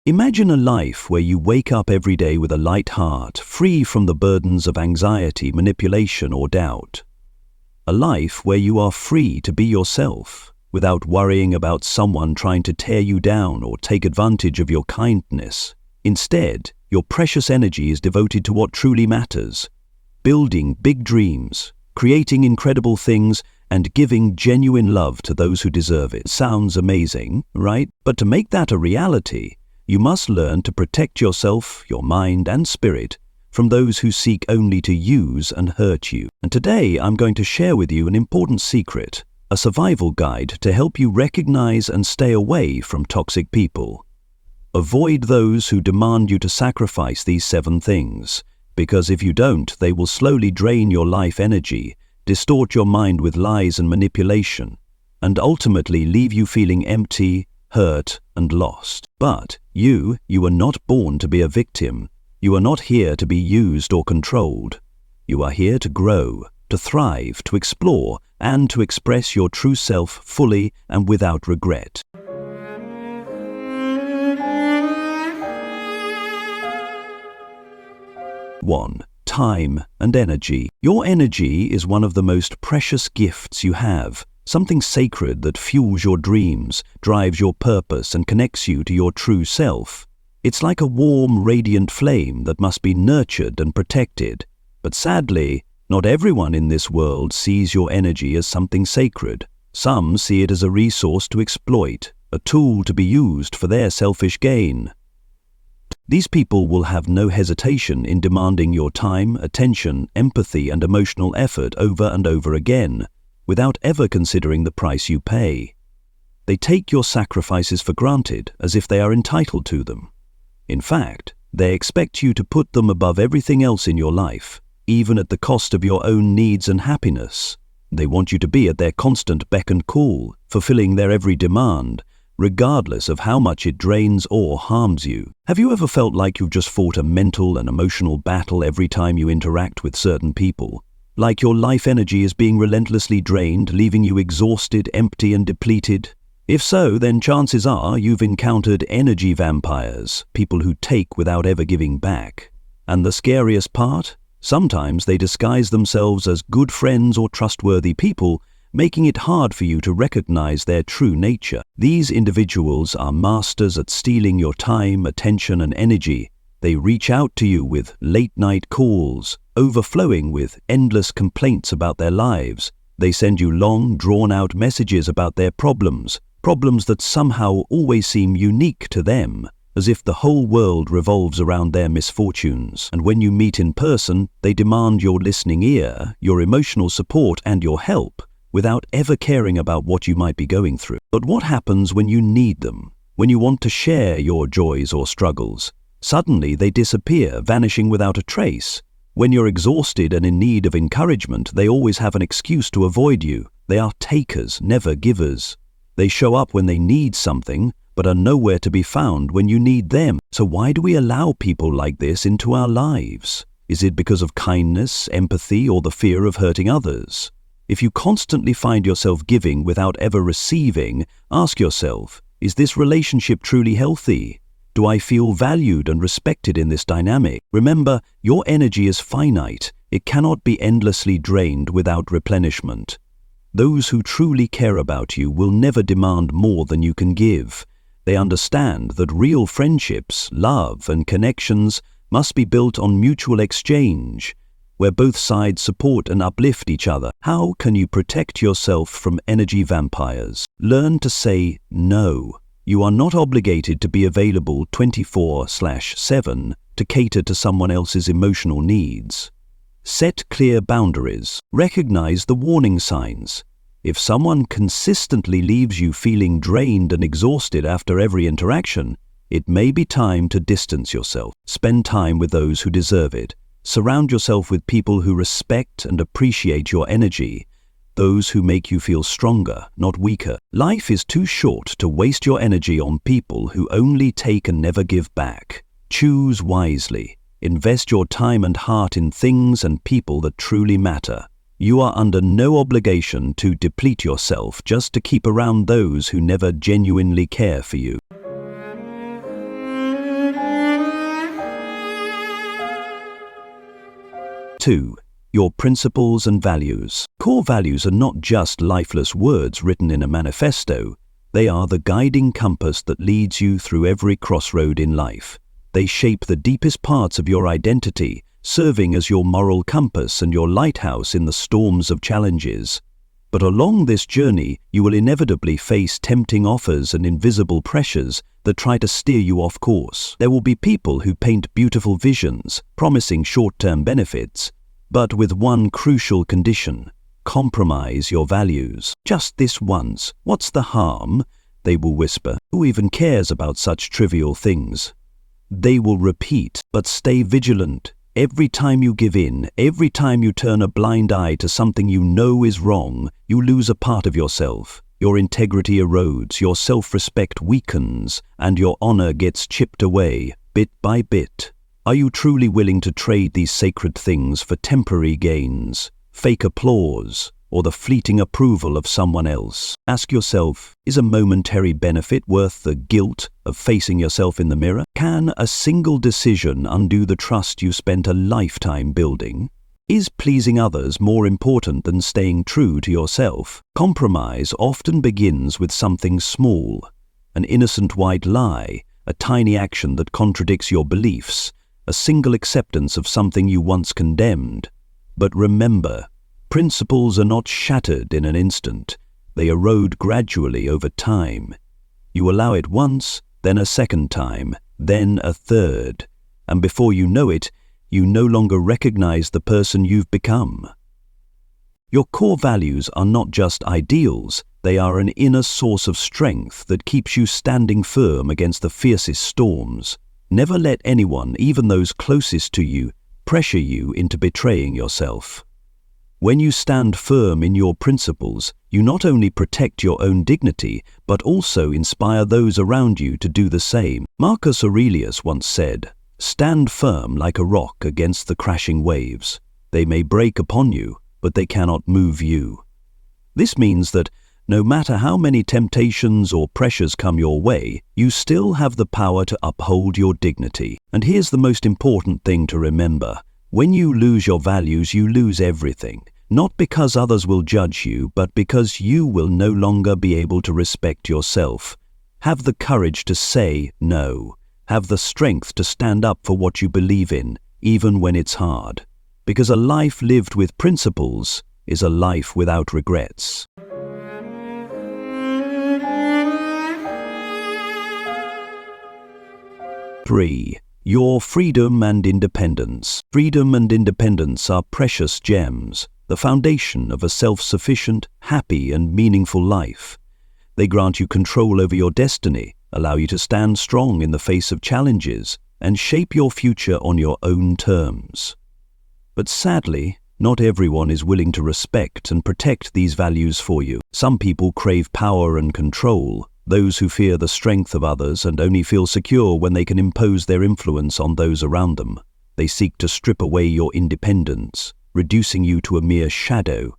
Imagine a life where you wake up every day with a light heart, free from the burdens of anxiety, manipulation, or doubt. A life where you are free to be yourself, without worrying about someone trying to tear you down or take advantage of your kindness. Instead, your precious energy is devoted to what truly matters, building big dreams, creating incredible things, and giving genuine love to those who deserve it. Sounds amazing, right? But to make that a reality, you must learn to protect yourself, your mind, and spirit from those who seek only to use and hurt you. And today I'm going to share with you an important secret, a survival guide to help you recognize and stay away from toxic people. Avoid those who demand you to sacrifice these 7 things, because if you don't, they will slowly drain your life energy, distort your mind with lies and manipulation, and ultimately leave you feeling empty, hurt, and lost. But you are not born to be a victim. You are not here to be used or controlled. You are here to grow, to thrive, to explore, and to express your true self fully and without regret. 1. Time and energy. Your energy is one of the most precious gifts you have, something sacred that fuels your dreams, drives your purpose, and connects you to your true self. It's like a warm, radiant flame that must be nurtured and protected. But sadly, not everyone in this world sees your energy as something sacred. Some see it as a resource to exploit, a tool to be used for their selfish gain. These people will have no hesitation in demanding your time, attention, empathy, and emotional effort over and over again, without ever considering the price you pay. They take your sacrifices for granted, as if they are entitled to them. In fact, they expect you to put them above everything else in your life, even at the cost of your own needs and happiness. They want you to be at their constant beck and call, fulfilling their every demand, regardless of how much it drains or harms you. Have you ever felt like you've just fought a mental and emotional battle every time you interact with certain people? Like your life energy is being relentlessly drained, leaving you exhausted, empty, and depleted? If so, then chances are you've encountered energy vampires, people who take without ever giving back. And the scariest part? Sometimes they disguise themselves as good friends or trustworthy people, making it hard for you to recognize their true nature. These individuals are masters at stealing your time, attention, and energy. They reach out to you with late-night calls, overflowing with endless complaints about their lives. They send you long, drawn-out messages about their problems that somehow always seem unique to them, as if the whole world revolves around their misfortunes. And when you meet in person, they demand your listening ear, your emotional support, and your help, without ever caring about what you might be going through. But what happens when you need them? When you want to share your joys or struggles? Suddenly they disappear, vanishing without a trace. When you're exhausted and in need of encouragement, they always have an excuse to avoid you. They are takers, never givers. They show up when they need something, but are nowhere to be found when you need them. So why do we allow people like this into our lives? Is it because of kindness, empathy, or the fear of hurting others? If you constantly find yourself giving without ever receiving, ask yourself, is this relationship truly healthy? Do I feel valued and respected in this dynamic? Remember, your energy is finite. It cannot be endlessly drained without replenishment. Those who truly care about you will never demand more than you can give. They understand that real friendships, love, and connections must be built on mutual exchange, where both sides support and uplift each other. How can you protect yourself from energy vampires? Learn to say no. You are not obligated to be available 24/7 to cater to someone else's emotional needs. Set clear boundaries. Recognize the warning signs. If someone consistently leaves you feeling drained and exhausted after every interaction, it may be time to distance yourself. Spend time with those who deserve it. Surround yourself with people who respect and appreciate your energy, those who make you feel stronger, not weaker. Life is too short to waste your energy on people who only take and never give back. Choose wisely. Invest your time and heart in things and people that truly matter. You are under no obligation to deplete yourself just to keep around those who never genuinely care for you. 2. Your principles and values. Core values are not just lifeless words written in a manifesto. They are the guiding compass that leads you through every crossroad in life. They shape the deepest parts of your identity, serving as your moral compass and your lighthouse in the storms of challenges. But along this journey, you will inevitably face tempting offers and invisible pressures that try to steer you off course. There will be people who paint beautiful visions, promising short-term benefits, but with one crucial condition: compromise your values. Just this once. What's the harm? They will whisper. Who even cares about such trivial things? They will repeat, but stay vigilant. Every time you give in, every time you turn a blind eye to something you know is wrong, you lose a part of yourself. Your integrity erodes, your self-respect weakens, and your honor gets chipped away, bit by bit. Are you truly willing to trade these sacred things for temporary gains, fake applause, or the fleeting approval of someone else? Ask yourself, is a momentary benefit worth the guilt of facing yourself in the mirror? Can a single decision undo the trust you spent a lifetime building? Is pleasing others more important than staying true to yourself? Compromise often begins with something small, an innocent white lie, a tiny action that contradicts your beliefs, a single acceptance of something you once condemned. But remember, principles are not shattered in an instant. They erode gradually over time. You allow it once, then a second time, then a third, and before you know it, you no longer recognize the person you've become. Your core values are not just ideals, they are an inner source of strength that keeps you standing firm against the fiercest storms. Never let anyone, even those closest to you, pressure you into betraying yourself. When you stand firm in your principles, you not only protect your own dignity, but also inspire those around you to do the same. Marcus Aurelius once said, "Stand firm like a rock against the crashing waves. They may break upon you, but they cannot move you." This means that no matter how many temptations or pressures come your way, you still have the power to uphold your dignity. And here's the most important thing to remember. When you lose your values, you lose everything. Not because others will judge you, but because you will no longer be able to respect yourself. Have the courage to say no. Have the strength to stand up for what you believe in, even when it's hard. Because a life lived with principles is a life without regrets. 3. Your freedom and independence. Freedom and independence are precious gems, the foundation of a self-sufficient, happy and meaningful life. They grant you control over your destiny, allow you to stand strong in the face of challenges, and shape your future on your own terms. But sadly, not everyone is willing to respect and protect these values for you. Some people crave power and control, those who fear the strength of others and only feel secure when they can impose their influence on those around them. They seek to strip away your independence, reducing you to a mere shadow.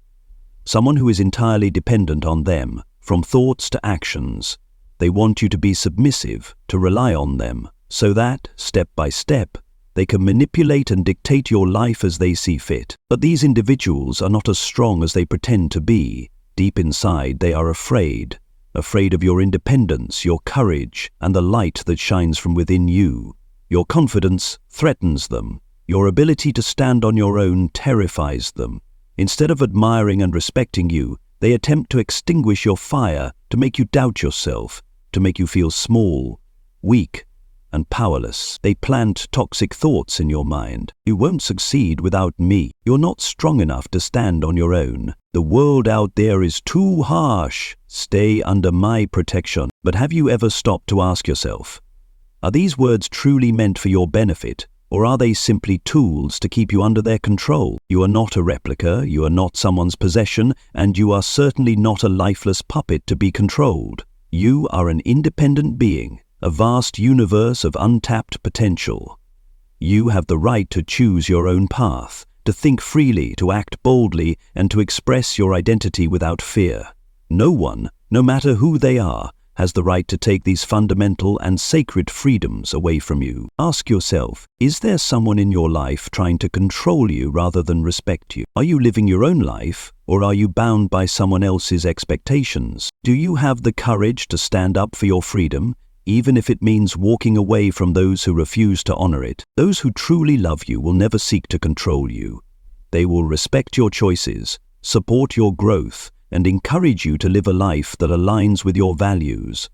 Someone who is entirely dependent on them, from thoughts to actions. They want you to be submissive, to rely on them, so that, step by step, they can manipulate and dictate your life as they see fit. But these individuals are not as strong as they pretend to be. Deep inside, they are afraid of your independence, your courage, and the light that shines from within you. Your confidence threatens them. Your ability to stand on your own terrifies them. Instead of admiring and respecting you, they attempt to extinguish your fire, to make you doubt yourself, to make you feel small, weak, and powerless. They plant toxic thoughts in your mind. You won't succeed without me. You're not strong enough to stand on your own. The world out there is too harsh. Stay under my protection. But have you ever stopped to ask yourself, are these words truly meant for your benefit, or are they simply tools to keep you under their control? You are not a replica, you are not someone's possession, and you are certainly not a lifeless puppet to be controlled. You are an independent being, a vast universe of untapped potential. You have the right to choose your own path, to think freely, to act boldly, and to express your identity without fear. No one, no matter who they are, has the right to take these fundamental and sacred freedoms away from you. Ask yourself, is there someone in your life trying to control you rather than respect you? Are you living your own life, or are you bound by someone else's expectations? Do you have the courage to stand up for your freedom, even if it means walking away from those who refuse to honor it? Those who truly love you will never seek to control you. They will respect your choices, support your growth, and encourage you to live a life that aligns with your values.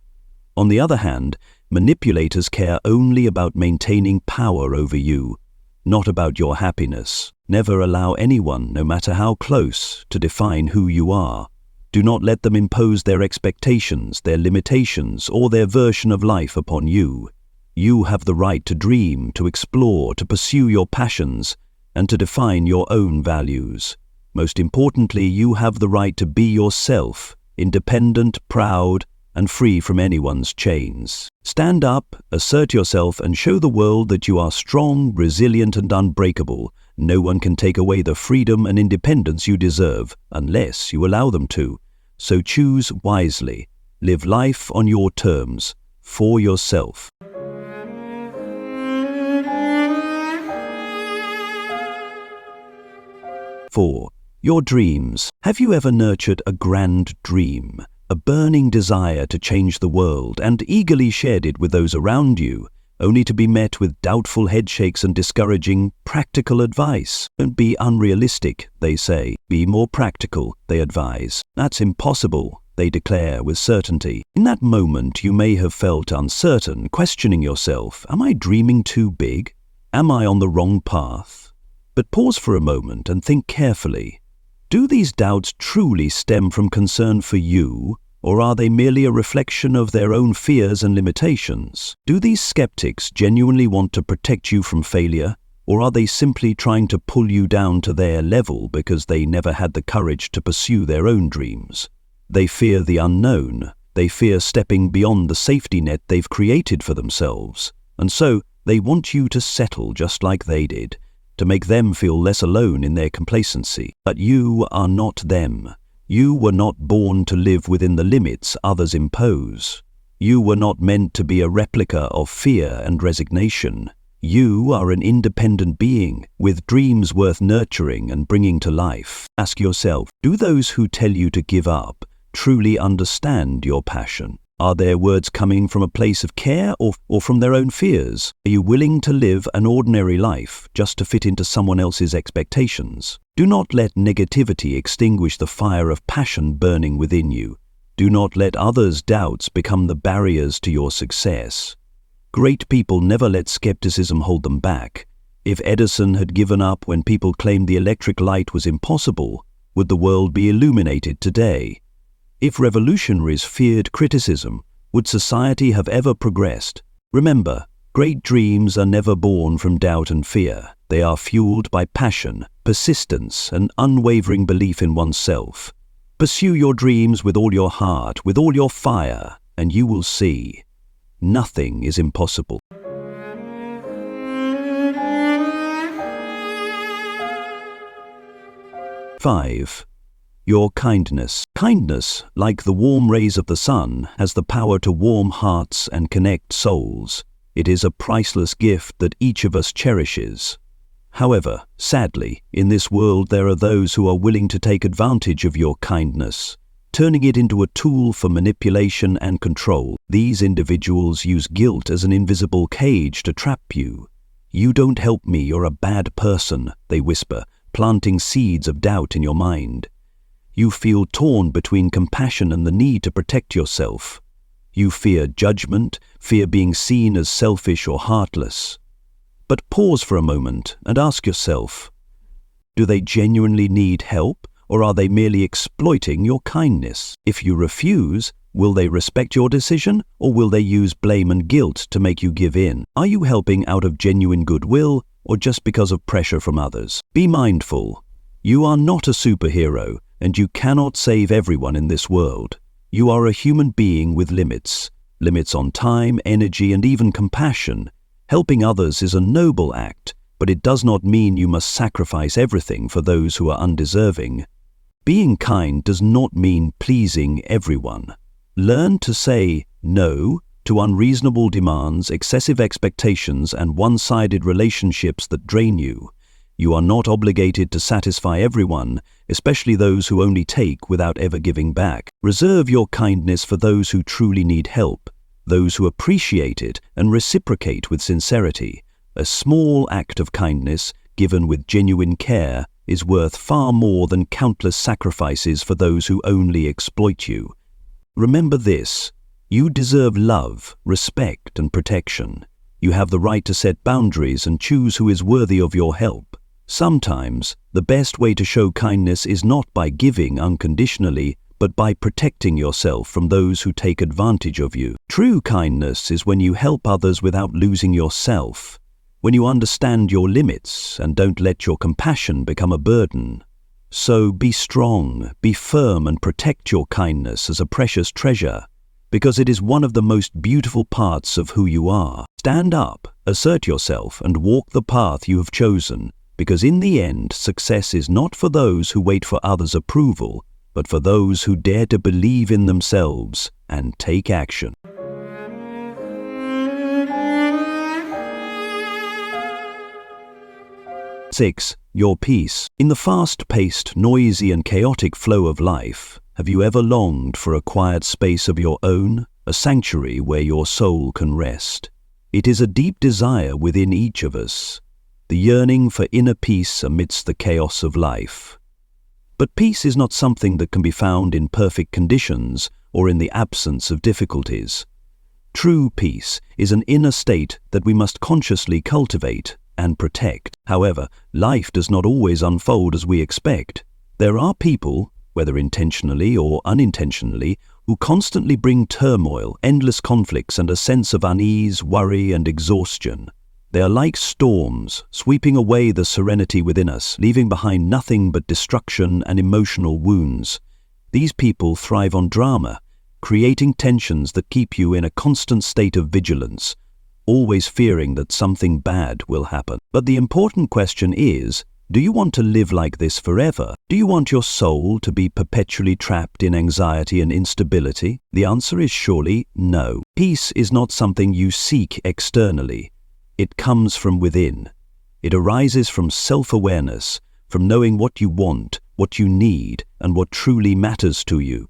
On the other hand, manipulators care only about maintaining power over you, not about your happiness. Never allow anyone, no matter how close, to define who you are. Do not let them impose their expectations, their limitations, or their version of life upon you. You have the right to dream, to explore, to pursue your passions, and to define your own values. Most importantly, you have the right to be yourself, independent, proud, and free from anyone's chains. Stand up, assert yourself, and show the world that you are strong, resilient, and unbreakable. No one can take away the freedom and independence you deserve, unless you allow them to. So choose wisely. Live life on your terms, for yourself. 4. Your dreams. Have you ever nurtured a grand dream, a burning desire to change the world, and eagerly shared it with those around you, only to be met with doubtful headshakes and discouraging, practical advice? Don't be unrealistic, they say. Be more practical, they advise. That's impossible, they declare with certainty. In that moment, you may have felt uncertain, questioning yourself, am I dreaming too big? Am I on the wrong path? But pause for a moment and think carefully. Do these doubts truly stem from concern for you, or are they merely a reflection of their own fears and limitations? Do these skeptics genuinely want to protect you from failure, or are they simply trying to pull you down to their level because they never had the courage to pursue their own dreams? They fear the unknown. They fear stepping beyond the safety net they've created for themselves. And so they want you to settle just like they did, to make them feel less alone in their complacency. But you are not them. You were not born to live within the limits others impose. You were not meant to be a replica of fear and resignation. You are an independent being with dreams worth nurturing and bringing to life. Ask yourself, do those who tell you to give up truly understand your passion? Are their words coming from a place of care or from their own fears? Are you willing to live an ordinary life just to fit into someone else's expectations? Do not let negativity extinguish the fire of passion burning within you. Do not let others' doubts become the barriers to your success. Great people never let skepticism hold them back. If Edison had given up when people claimed the electric light was impossible, would the world be illuminated today? If revolutionaries feared criticism, would society have ever progressed? Remember, great dreams are never born from doubt and fear. They are fueled by passion, persistence, and unwavering belief in oneself. Pursue your dreams with all your heart, with all your fire, and you will see. Nothing is impossible. 5. Your kindness. Kindness, like the warm rays of the sun, has the power to warm hearts and connect souls. It is a priceless gift that each of us cherishes. However, sadly, in this world there are those who are willing to take advantage of your kindness, turning it into a tool for manipulation and control. These individuals use guilt as an invisible cage to trap you. You don't help me, you're a bad person, they whisper, planting seeds of doubt in your mind. You feel torn between compassion and the need to protect yourself. You fear judgment, fear being seen as selfish or heartless. But pause for a moment and ask yourself, do they genuinely need help, or are they merely exploiting your kindness? If you refuse, will they respect your decision, or will they use blame and guilt to make you give in? Are you helping out of genuine goodwill, or just because of pressure from others? Be mindful. You are not a superhero, and you cannot save everyone in this world. You are a human being with limits on time, energy, and even compassion. Helping others is a noble act, but it does not mean you must sacrifice everything for those who are undeserving. Being kind does not mean pleasing everyone. Learn to say, no to unreasonable demands, excessive expectations, and one-sided relationships that drain you. You are not obligated to satisfy everyone, especially those who only take without ever giving back. Reserve your kindness for those who truly need help, those who appreciate it and reciprocate with sincerity. A small act of kindness, given with genuine care, is worth far more than countless sacrifices for those who only exploit you. Remember this: you deserve love, respect, and protection. You have the right to set boundaries and choose who is worthy of your help. Sometimes, the best way to show kindness is not by giving unconditionally, but by protecting yourself from those who take advantage of you. True kindness is when you help others without losing yourself, when you understand your limits and don't let your compassion become a burden. So be strong, be firm, and protect your kindness as a precious treasure, because it is one of the most beautiful parts of who you are. Stand up, assert yourself, and walk the path you have chosen, because in the end, success is not for those who wait for others' approval, but for those who dare to believe in themselves and take action. Six, your peace. In the fast-paced, noisy, and chaotic flow of life, have you ever longed for a quiet space of your own, a sanctuary where your soul can rest? It is a deep desire within each of us, the yearning for inner peace amidst the chaos of life. But peace is not something that can be found in perfect conditions or in the absence of difficulties. True peace is an inner state that we must consciously cultivate and protect. However, life does not always unfold as we expect. There are people, whether intentionally or unintentionally, who constantly bring turmoil, endless conflicts, and a sense of unease, worry, and exhaustion. They are like storms, sweeping away the serenity within us, leaving behind nothing but destruction and emotional wounds. These people thrive on drama, creating tensions that keep you in a constant state of vigilance, always fearing that something bad will happen. But the important question is, do you want to live like this forever? Do you want your soul to be perpetually trapped in anxiety and instability? The answer is surely no. Peace is not something you seek externally. It comes from within. It arises from self-awareness, from knowing what you want, what you need, and what truly matters to you.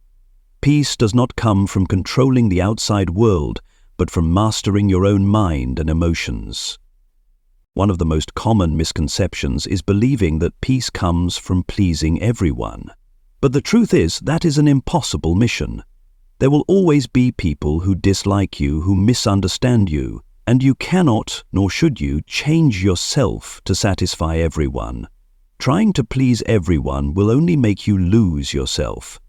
Peace does not come from controlling the outside world, but from mastering your own mind and emotions. One of the most common misconceptions is believing that peace comes from pleasing everyone. But the truth is, that is an impossible mission. There will always be people who dislike you, who misunderstand you, and you cannot, nor should you, change yourself to satisfy everyone. Trying to please everyone will only make you lose yourself,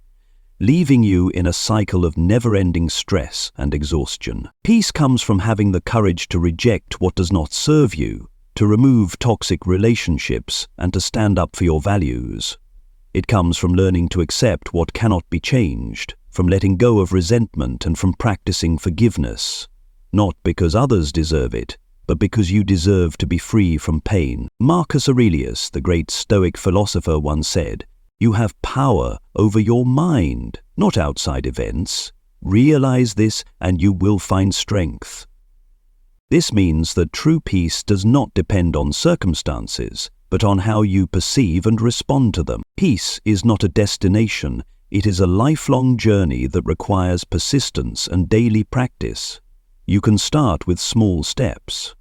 leaving you in a cycle of never-ending stress and exhaustion. Peace comes from having the courage to reject what does not serve you, to remove toxic relationships, and to stand up for your values. It comes from learning to accept what cannot be changed, from letting go of resentment, and from practicing forgiveness. Not because others deserve it, but because you deserve to be free from pain. Marcus Aurelius, the great Stoic philosopher, once said, "You have power over your mind, not outside events. Realize this and you will find strength." This means that true peace does not depend on circumstances, but on how you perceive and respond to them. Peace is not a destination, it is a lifelong journey that requires persistence and daily practice. You can start with small steps.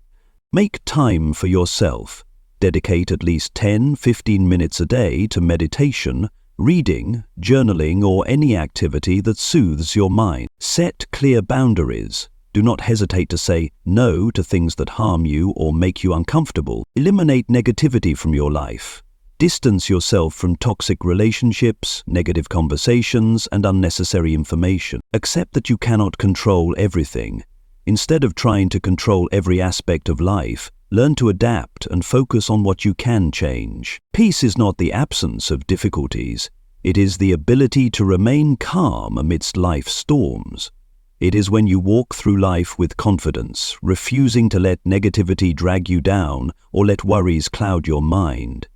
Make time for yourself. Dedicate at least 10-15 minutes a day to meditation, reading, journaling, or any activity that soothes your mind. Set clear boundaries. Do not hesitate to say no to things that harm you or make you uncomfortable. Eliminate negativity from your life. Distance yourself from toxic relationships, negative conversations, and unnecessary information. Accept that you cannot control everything. Instead of trying to control every aspect of life, learn to adapt and focus on what you can change. Peace is not the absence of difficulties. It is the ability to remain calm amidst life's storms. It is when you walk through life with confidence, refusing to let negativity drag you down or let worries cloud your mind.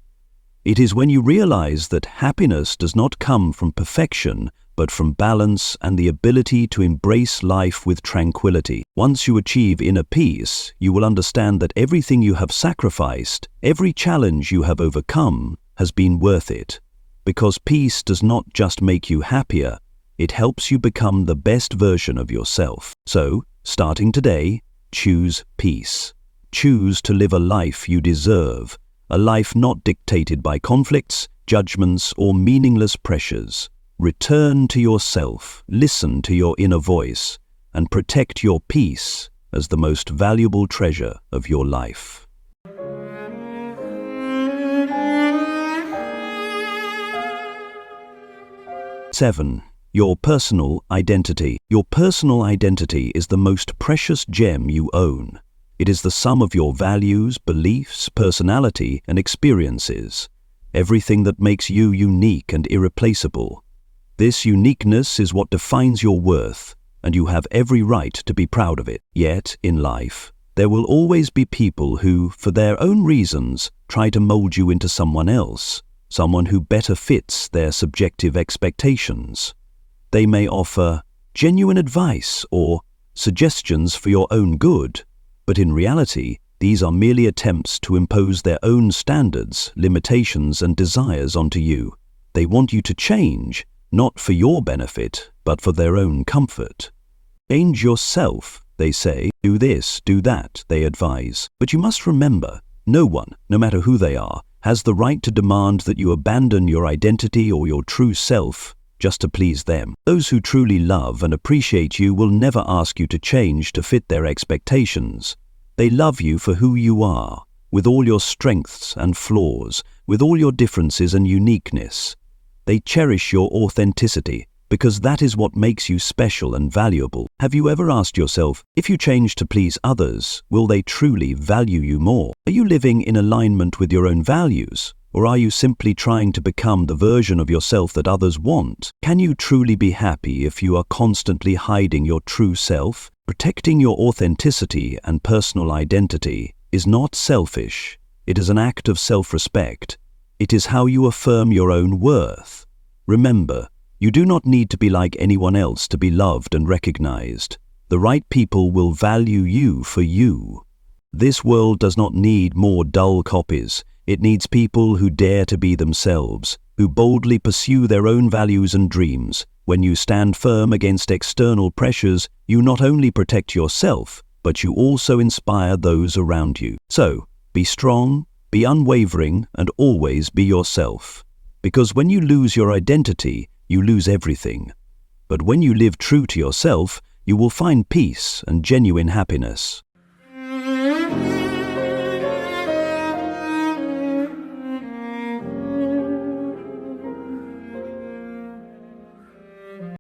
It is when you realize that happiness does not come from perfection, but from balance and the ability to embrace life with tranquility. Once you achieve inner peace, you will understand that everything you have sacrificed, every challenge you have overcome, has been worth it. Because peace does not just make you happier, it helps you become the best version of yourself. So, starting today, choose peace. Choose to live a life you deserve, a life not dictated by conflicts, judgments, or meaningless pressures. Return to yourself, listen to your inner voice, and protect your peace as the most valuable treasure of your life. Seven. Your personal identity. Your personal identity is the most precious gem you own. It is the sum of your values, beliefs, personality, and experiences. Everything that makes you unique and irreplaceable. This uniqueness is what defines your worth, and you have every right to be proud of it. Yet, in life, there will always be people who, for their own reasons, try to mold you into someone else, someone who better fits their subjective expectations. They may offer genuine advice or suggestions for your own good, but in reality, these are merely attempts to impose their own standards, limitations, and desires onto you. They want you to change, not for your benefit, but for their own comfort. Change yourself, they say. Do this, do that, they advise. But you must remember, no one, no matter who they are, has the right to demand that you abandon your identity or your true self just to please them. Those who truly love and appreciate you will never ask you to change to fit their expectations. They love you for who you are, with all your strengths and flaws, with all your differences and uniqueness. They cherish your authenticity, because that is what makes you special and valuable. Have you ever asked yourself, if you change to please others, will they truly value you more? Are you living in alignment with your own values? Or are you simply trying to become the version of yourself that others want? Can you truly be happy if you are constantly hiding your true self? Protecting your authenticity and personal identity is not selfish. It is an act of self-respect. It is how you affirm your own worth. Remember, you do not need to be like anyone else to be loved and recognized. The right people will value you for you. This world does not need more dull copies. It needs people who dare to be themselves, who boldly pursue their own values and dreams. When you stand firm against external pressures, you not only protect yourself, but you also inspire those around you. So, be strong, be unwavering, and always be yourself. Because when you lose your identity, you lose everything. But when you live true to yourself, you will find peace and genuine happiness.